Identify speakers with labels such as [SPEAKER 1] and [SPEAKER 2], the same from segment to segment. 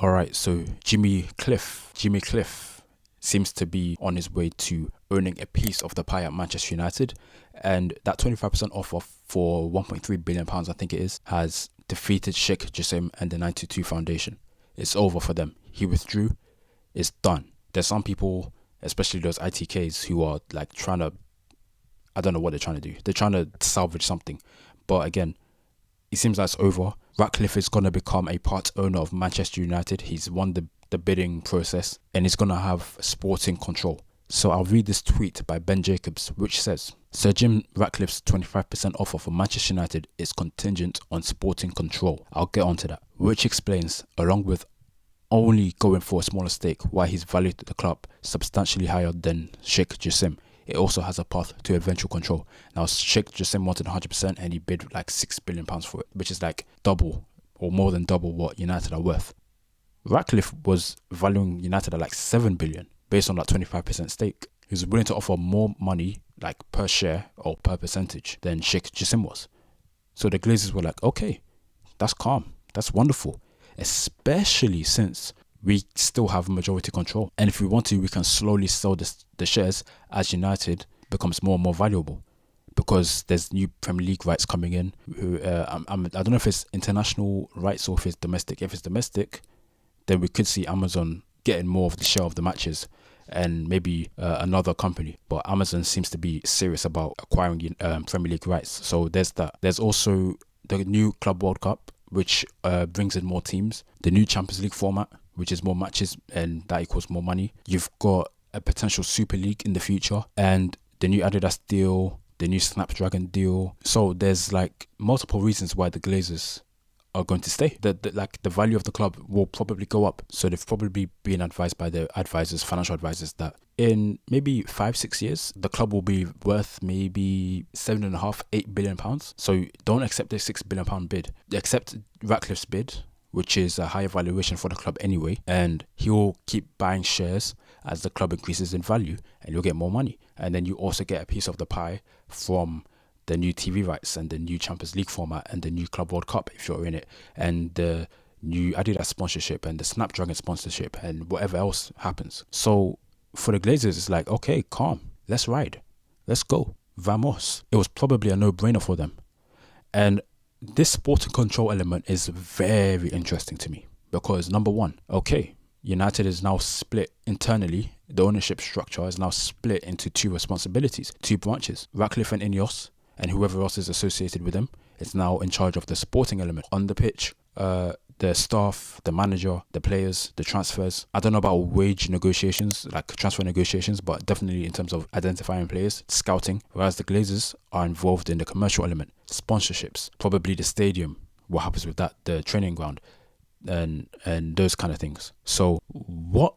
[SPEAKER 1] All right, so Jimmy Cliff seems to be on his way to owning a piece of the pie at Manchester United, and that 25% offer for £1.3 billion, I think it is, has defeated Sheikh Jassim and the 92 Foundation. It's over for them. He withdrew. It's done. There's some people, especially those ITKs, who are like trying to, I don't know what they're trying to do. They're trying to salvage something. But again, it seems like it's over. Ratcliffe is going to become a part owner of Manchester United. He's won the bidding process and he's going to have sporting control. So I'll read this tweet by Ben Jacobs, which says, Sir Jim Ratcliffe's 25% offer for Manchester United is contingent on sporting control. I'll get onto that. Which explains, along with only going for a smaller stake, why he's valued at the club substantially higher than Sheikh Jassim. It also has a path to eventual control. Now, Sheikh Jassim wanted 100% and he bid like £6 billion for it, which is like double or more than double what United are worth. Ratcliffe was valuing United at like £7 billion based on that 25% stake. He was willing to offer more money, like per share or per percentage, than Sheikh Jassim was. So the Glazers were like, okay, that's calm. That's wonderful. Especially since we still have majority control. And if we want to, we can slowly sell the shares as United becomes more and more valuable. Because there's new Premier League rights coming in. I don't know if it's international rights or if it's domestic. If it's domestic, then we could see Amazon getting more of the share of the matches and maybe another company. But Amazon seems to be serious about acquiring Premier League rights. So there's that. There's also the new Club World Cup, which brings in more teams. The new Champions League format, which is more matches and that equals more money. You've got a potential Super League in the future and the new Adidas deal, the new Snapdragon deal. So there's like multiple reasons why the Glazers are going to stay. The value of the club will probably go up. So they've probably been advised by their advisors, financial advisors, that in maybe 5-6 years, the club will be worth maybe £7.5-8 billion. So don't accept the £6 billion bid. Accept Ratcliffe's bid, which is a higher valuation for the club anyway, and he will keep buying shares as the club increases in value, and you'll get more money. And then you also get a piece of the pie from the new TV rights and the new Champions League format and the new Club World Cup if you're in it, and the new Adidas sponsorship and the Snapdragon sponsorship and whatever else happens. So for the Glazers, it's like, okay, calm, let's ride, let's go, vamos. It was probably a no-brainer for them. And this sporting control element is very interesting to me because, number one, okay, United is now split internally. The ownership structure is now split into two responsibilities, two branches. Ratcliffe and Ineos and whoever else is associated with them is now in charge of the sporting element. On the pitch, the staff, the manager, the players, the transfers. I don't know about wage negotiations, like transfer negotiations, but definitely in terms of identifying players, scouting. Whereas the Glazers are involved in the commercial element, sponsorships, probably the stadium, what happens with that, the training ground, and those kind of things. So what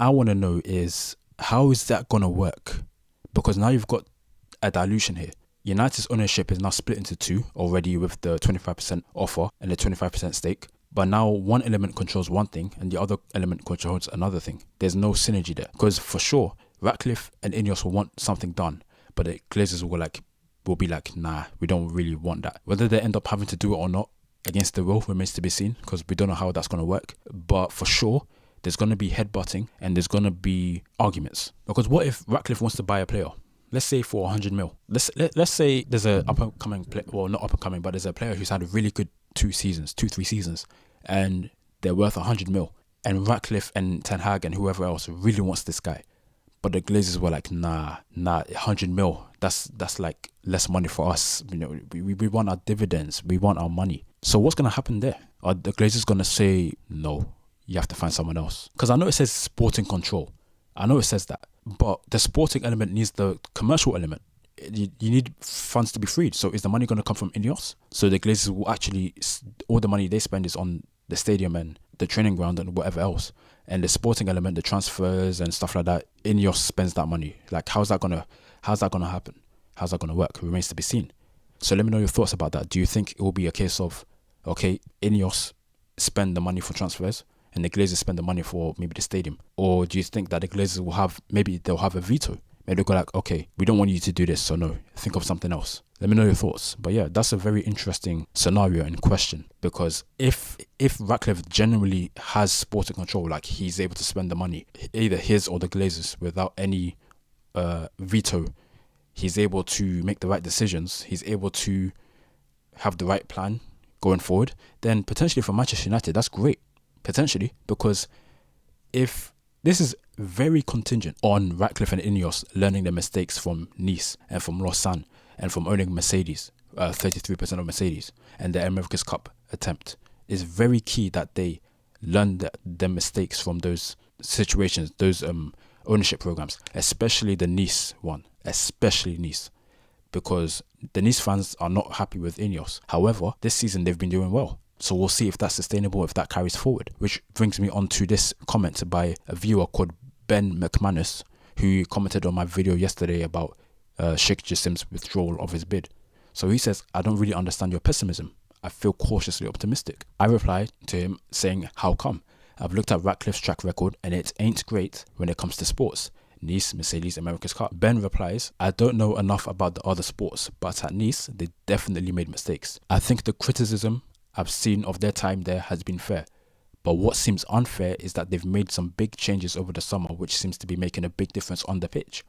[SPEAKER 1] I want to know is, how is that going to work? Because now you've got a dilution here. United's ownership is now split into two already with the 25% offer and the 25% stake. But now one element controls one thing and the other element controls another thing. There's no synergy there. Because for sure, Ratcliffe and Ineos will want something done, but the Glazers will be like, nah, we don't really want that. Whether they end up having to do it or not, against the will, remains to be seen, because we don't know how that's going to work. But for sure, there's going to be headbutting and there's going to be arguments. Because what if Ratcliffe wants to buy a player? Let's say for 100 mil. Let's say there's a up-and-coming player, well, not up-and-coming, but there's a player who's had a really good 3 seasons, and they're worth 100 mil. And Ratcliffe and Ten Hag and whoever else really wants this guy. But the Glazers were like, nah, 100 mil, that's like less money for us. You know, we want our dividends, we want our money. So what's going to happen there? Are the Glazers going to say, no, you have to find someone else? Because I know it says sporting control. I know it says that. But the sporting element needs the commercial element. You need funds to be freed. So is the money going to come from Ineos? So the Glazers will actually, all the money they spend is on the stadium and the training ground and whatever else. And the sporting element, the transfers and stuff like that, Ineos spends that money. Like, how's that gonna happen? How's that gonna work? It remains to be seen. So let me know your thoughts about that. Do you think it will be a case of, okay, Ineos spend the money for transfers and the Glazers spend the money for maybe the stadium? Or do you think that the Glazers will have, maybe they'll have a veto? Maybe they'll go like, okay, we don't want you to do this, so no, think of something else. Let me know your thoughts. But yeah, that's a very interesting scenario and question, because if Ratcliffe genuinely has sporting control, like he's able to spend the money, either his or the Glazers, without any veto, he's able to make the right decisions, he's able to have the right plan going forward, then potentially for Manchester United, that's great. Potentially, because if this is very contingent on Ratcliffe and Ineos learning their mistakes from Nice and from Lausanne and from owning Mercedes, 33% of Mercedes, and the America's Cup attempt. It's very key that they learn their mistakes from those situations, those ownership programs, especially the Nice one, especially Nice, because the Nice fans are not happy with Ineos. However, this season they've been doing well. So we'll see if that's sustainable, if that carries forward. Which brings me on to this comment by a viewer called Ben McManus, who commented on my video yesterday about Sheikh Jassim's withdrawal of his bid. So he says, I don't really understand your pessimism. I feel cautiously optimistic. I replied to him saying, how come? I've looked at Ratcliffe's track record and it ain't great when it comes to sports. Nice, Mercedes, America's Cup. Ben replies, I don't know enough about the other sports, but at Nice, they definitely made mistakes. I think the criticism I've seen of their time there has been fair. But what seems unfair is that they've made some big changes over the summer, which seems to be making a big difference on the pitch.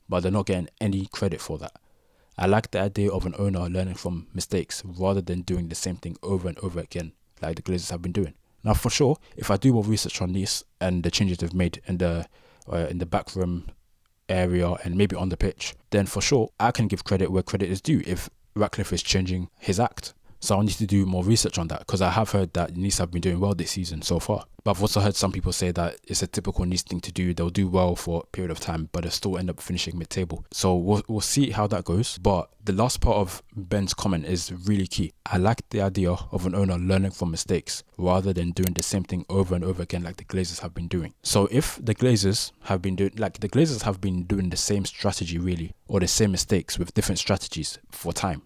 [SPEAKER 1] But they're not getting any credit for that. I like the idea of an owner learning from mistakes rather than doing the same thing over and over again, like the Glazers have been doing. Now, for sure, if I do more research on Nice and the changes they've made in the backroom area and maybe on the pitch, then for sure, I can give credit where credit is due if Ratcliffe is changing his act. So I need to do more research on that, because I have heard that Nice have been doing well this season so far. But I've also heard some people say that it's a typical Nice thing to do. They'll do well for a period of time, but they'll still end up finishing mid-table. So we'll see how that goes. But the last part of Ben's comment is really key. I like the idea of an owner learning from mistakes rather than doing the same thing over and over again like the Glazers have been doing. So if the Glazers have been doing the same strategy really, or the same mistakes with different strategies for time,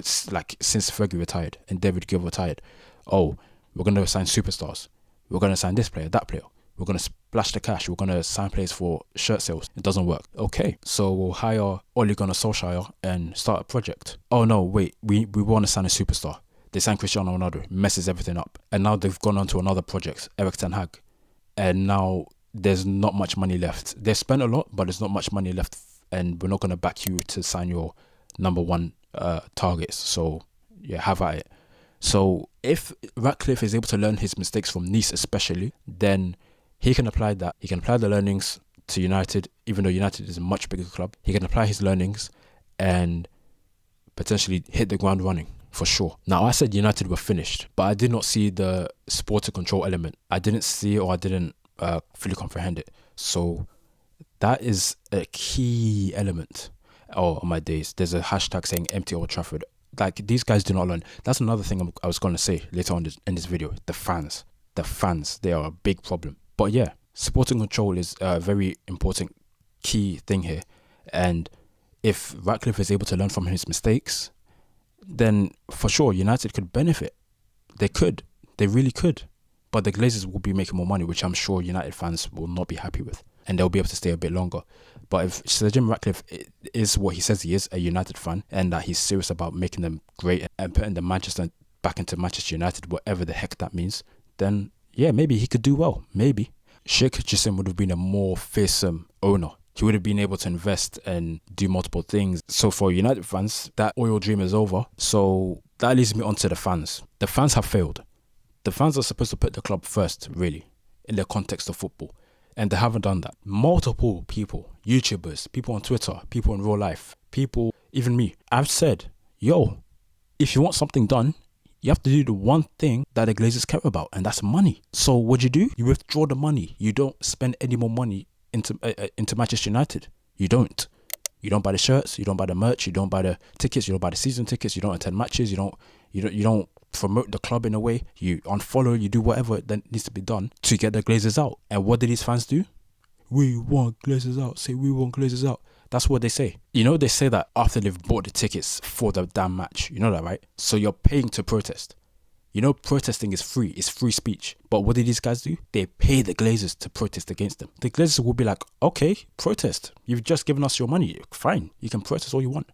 [SPEAKER 1] since Fergie retired and David Gill retired. Oh, we're going to sign superstars. We're going to sign this player, that player. We're going to splash the cash. We're going to sign players for shirt sales. It doesn't work. Okay, so we'll hire Ole Gunnar Solskjaer and start a project. Oh no, wait, we want to sign a superstar. They signed Cristiano Ronaldo, messes everything up. And now they've gone on to another project, Erik ten Hag. And now there's not much money left. They spent a lot, but there's not much money left. And we're not going to back you to sign your number one targets. So yeah, have at it. So if Ratcliffe is able to learn his mistakes from Nice especially, then he can apply that. He can apply the learnings to United, even though United is a much bigger club. He can apply his learnings and potentially hit the ground running for sure. Now, I said United were finished, but I did not see the sporting control element. I didn't see it, or I didn't fully comprehend it. So that is a key element. Oh, on my days, there's a hashtag saying empty Old Trafford. Like, these guys do not learn. That's another thing I was going to say later on in this video. The fans, they are a big problem. But yeah, sporting control is a very important key thing here. And if Ratcliffe is able to learn from his mistakes, then for sure United could benefit. They really could. But the Glazers will be making more money, which I'm sure United fans will not be happy with. And they'll be able to stay a bit longer. But if Sir Jim Ratcliffe is what he says he is, a United fan, and that he's serious about making them great and putting the Manchester back into Manchester United, whatever the heck that means, then yeah, maybe he could do well. Maybe. Sheikh Jassim would have been a more fearsome owner. He would have been able to invest and do multiple things. So for United fans, that oil dream is over. So that leads me on to the fans. The fans have failed. The fans are supposed to put the club first, really, in the context of football. And they haven't done that. Multiple people, YouTubers, people on Twitter, people in real life, people, even me, I've said, yo, if you want something done, you have to do the one thing that the Glazers care about, and that's money. So what do? You withdraw the money. You don't spend any more money into Manchester United. You don't. You don't buy the shirts. You don't buy the merch. You don't buy the tickets. You don't buy the season tickets. You don't attend matches. You don't promote the club in a way. You unfollow. You do whatever that needs to be done to get the Glazers out. And what did these fans do? We want Glazers out. Say we want Glazers out. That's what they say. You know, they say that after they've bought the tickets for the damn match. You know that, right? So you're paying to protest. You know, protesting is free. It's free speech. But what did these guys do? They pay the Glazers to protest against them. The Glazers will be like, okay, protest. You've just given us your money. Fine. You can protest all you want.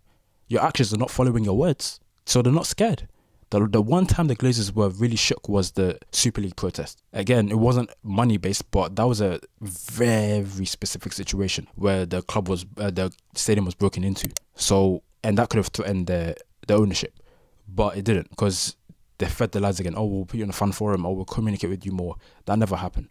[SPEAKER 1] Your actions are not following your words. So they're not scared. The one time the Glazers were really shook was the Super League protest. Again, it wasn't money-based, but that was a very specific situation where the stadium was broken into. So, and that could have threatened the ownership. But it didn't, because they fed the lads again. Oh, we'll put you in a fan forum. Oh, we'll communicate with you more. That never happened.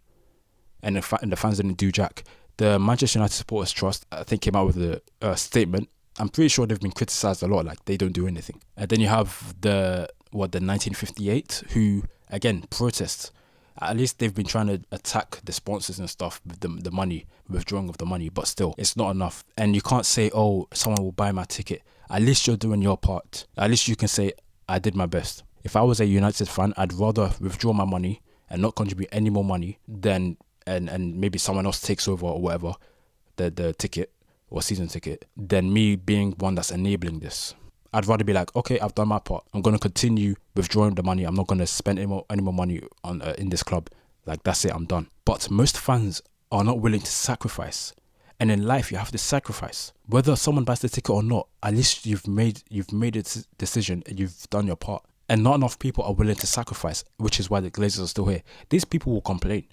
[SPEAKER 1] And the fans didn't do jack. The Manchester United Supporters Trust, I think, came out with a statement. I'm pretty sure they've been criticised a lot, like they don't do anything. And then you have the 1958, who, again, protests. At least they've been trying to attack the sponsors and stuff with the money, withdrawing of the money, but still, it's not enough. And you can't say, oh, someone will buy my ticket. At least you're doing your part. At least you can say, I did my best. If I was a United fan, I'd rather withdraw my money and not contribute any more money than, and maybe someone else takes over or whatever, the ticket or season ticket, than me being one that's enabling this. I'd rather be like, okay, I've done my part. I'm going to continue withdrawing the money. I'm not going to spend any more money on in this club. Like, that's it, I'm done. But most fans are not willing to sacrifice. And in life, you have to sacrifice. Whether someone buys the ticket or not, at least you've made a decision and you've done your part. And not enough people are willing to sacrifice, which is why the Glazers are still here. These people will complain.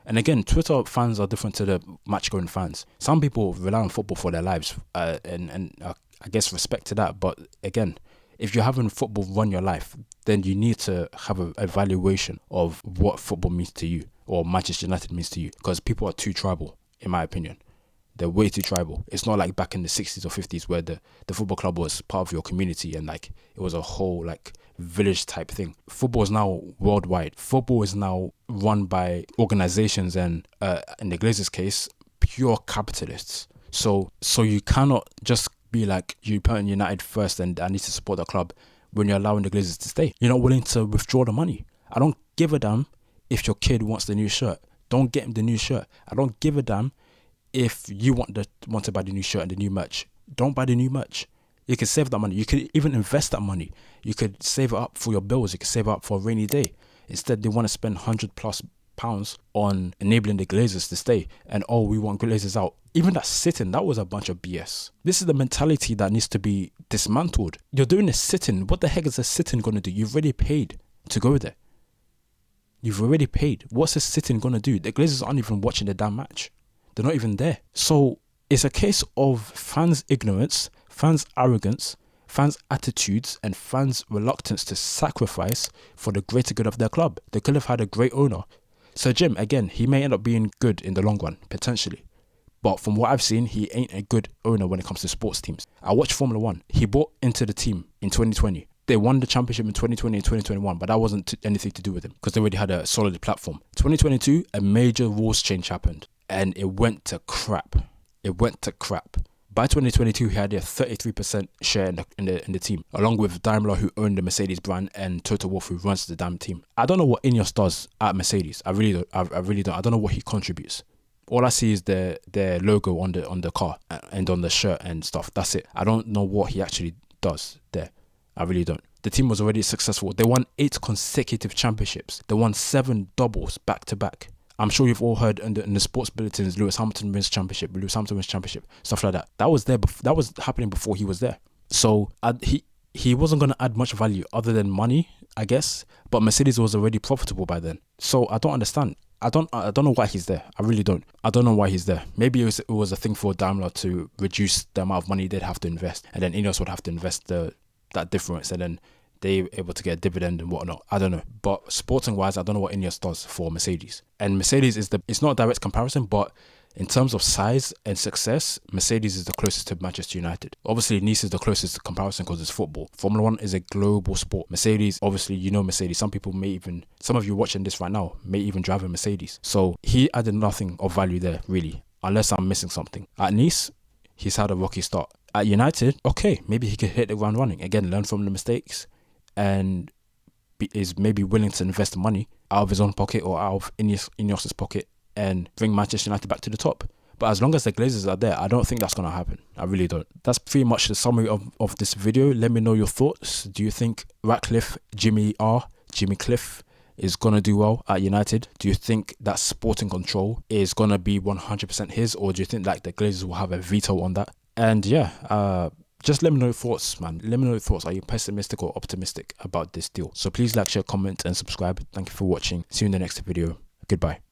[SPEAKER 1] And again, Twitter fans are different to the match-going fans. Some people rely on football for their lives, and I guess respect to that. But again, if you're having football run your life, then you need to have an evaluation of what football means to you, or Manchester United means to you, because people are too tribal, in my opinion. They're way too tribal. It's not like back in the 60s or 50s where the football club was part of your community and like it was a whole like village type thing. Football is now worldwide. Football is now run by organizations and in the Glazers case, pure capitalists. So you cannot just be like, you put in United first and I need to support the club when you're allowing the Glazers to stay. You're not willing to withdraw the money. I don't give a damn if your kid wants the new shirt. Don't get him the new shirt. I don't give a damn if you want to buy the new shirt and the new merch. Don't buy the new merch. You can save that money. You could even invest that money. You could save it up for your bills. You could save it up for a rainy day. Instead, they want to spend £100+ on enabling the Glazers to stay. And oh, we want Glazers out. Even that sit-in, that was a bunch of BS. This is the mentality that needs to be dismantled. You're doing a sit-in. What the heck is a sit-in going to do? You've already paid to go there. You've already paid. What's a sit-in going to do? The Glazers aren't even watching the damn match. They're not even there. So it's a case of fans' ignorance, fans' arrogance, fans' attitudes, and fans' reluctance to sacrifice for the greater good of their club. They could have had a great owner. So Jim, again, he may end up being good in the long run, potentially. But from what I've seen, he ain't a good owner when it comes to sports teams. I watched Formula 1. He bought into the team in 2020. They won the championship in 2020 and 2021, but that wasn't anything to do with him because they already had a solid platform. 2022, a major rules change happened. And it went to crap. By 2022, he had a 33% share in the team, along with Daimler, who owned the Mercedes brand, and Toto Wolff, who runs the damn team. I don't know what Ineos does at Mercedes. I really don't. I really don't. I don't know what he contributes. All I see is their logo on the car and on the shirt and stuff. That's it. I don't know what he actually does there. I really don't. The team was already successful. They won 8 consecutive championships. They won 7 doubles back to back. I'm sure you've all heard in the sports bulletins, Lewis Hamilton wins championship, stuff like that. That was there. That was happening before he was there. So he wasn't going to add much value other than money, I guess. But Mercedes was already profitable by then. So I don't understand. I don't know why he's there. I really don't. I don't know why he's there. Maybe it was a thing for Daimler to reduce the amount of money they'd have to invest, and then Ineos would have to invest that difference, and then they were able to get a dividend and whatnot. I don't know. But sporting wise, I don't know what Ineos does for Mercedes. And Mercedes it's not a direct comparison, but in terms of size and success, Mercedes is the closest to Manchester United. Obviously, Nice is the closest to comparison because it's football. Formula 1 is a global sport. Mercedes, obviously, you know Mercedes. Some of you watching this right now may even drive a Mercedes. So he added nothing of value there, really, unless I'm missing something. At Nice, he's had a rocky start. At United, okay, maybe he could hit the ground running. Again, learn from the mistakes and is maybe willing to invest money out of his own pocket or out of Ineos's pocket and bring Manchester United back to the top. But as long as the Glazers are there, I don't think that's going to happen. I really don't. That's pretty much the summary of this video. Let me know your thoughts. Do you think Ratcliffe, Jimmy R, Jimmy Cliff is going to do well at United? Do you think that sporting control is going to be 100% his, or do you think like the Glazers will have a veto on that? And yeah, just let me know your thoughts, man. Let me know your thoughts. Are you pessimistic or optimistic about this deal? So please like, share, comment, and subscribe. Thank you for watching. See you in the next video. Goodbye.